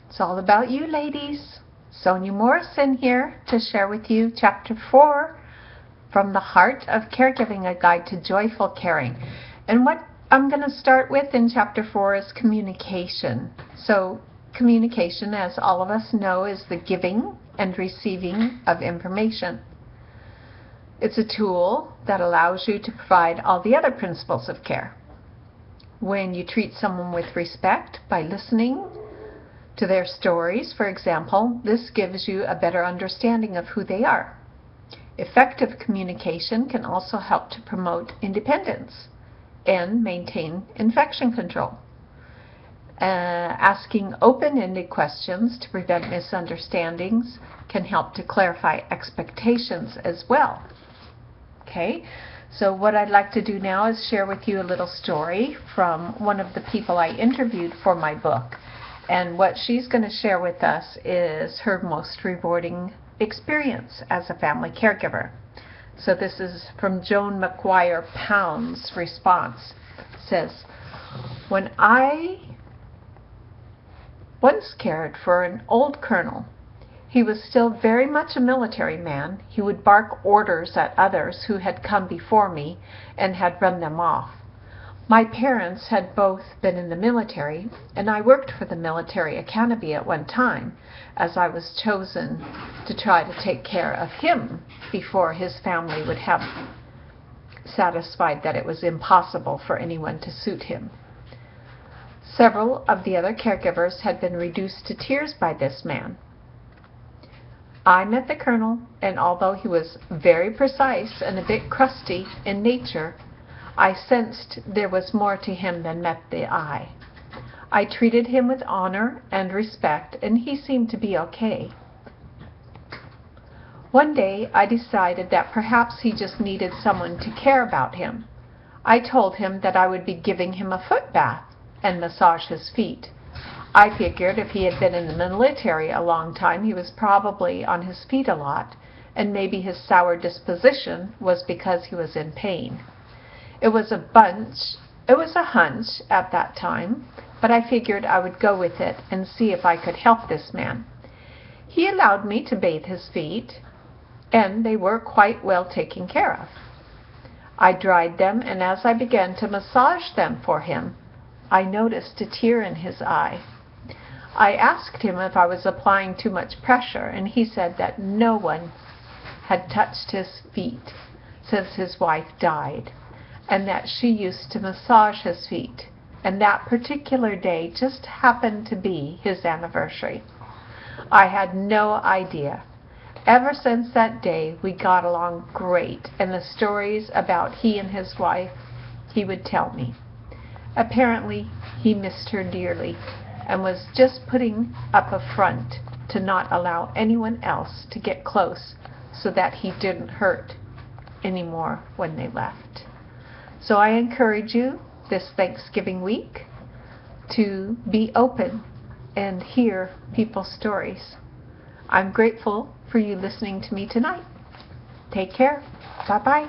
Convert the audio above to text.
It's all about you, ladies. Sonia Morrison here to share with you Chapter 4 from the Heart of Caregiving, a Guide to Joyful Caring. And what I'm going to start with in Chapter 4 is communication. So communication, as all of us know, is the giving and receiving of information. It's a tool that allows you to provide all the other principles of care. When you treat someone with respect by listening to their stories, for example, this gives you a better understanding of who they are. Effective communication can also help to promote independence and maintain infection control. Asking open-ended questions to prevent misunderstandings can help to clarify expectations as well. Okay, so what I'd like to do now is share with you a little story from one of the people I interviewed for my book. And what she's going to share with us is her most rewarding experience as a family caregiver. So this is from Joan McGuire Pound's response. It says, "When I once cared for an old colonel, he was still very much a military man. He would bark orders at others who had come before me and had run them off. My parents had both been in the military, and I worked for the military academy at one time, as I was chosen to try to take care of him before his family would have satisfied that it was impossible for anyone to suit him. Several of the other caregivers had been reduced to tears by this man. I met the colonel, and although he was very precise and a bit crusty in nature, I sensed there was more to him than met the eye. I treated him with honor and respect, and he seemed to be okay. One day I decided that perhaps he just needed someone to care about him. I told him that I would be giving him a foot bath and massage his feet. I figured if he had been in the military a long time, he was probably on his feet a lot, and maybe his sour disposition was because he was in pain. It was a hunch at that time, but I figured I would go with it and see if I could help this man. He allowed me to bathe his feet, and they were quite well taken care of. I dried them, and as I began to massage them for him, I noticed a tear in his eye. I asked him if I was applying too much pressure, and he said that no one had touched his feet since his wife died, and that she used to massage his feet, and that particular day just happened to be his anniversary. I had no idea. Ever since that day, we got along great, and the stories about he and his wife he would tell me. Apparently, he missed her dearly and was just putting up a front to not allow anyone else to get close so that he didn't hurt anymore when they left." So I encourage you this Thanksgiving week to be open and hear people's stories. I'm grateful for you listening to me tonight. Take care. Bye-bye.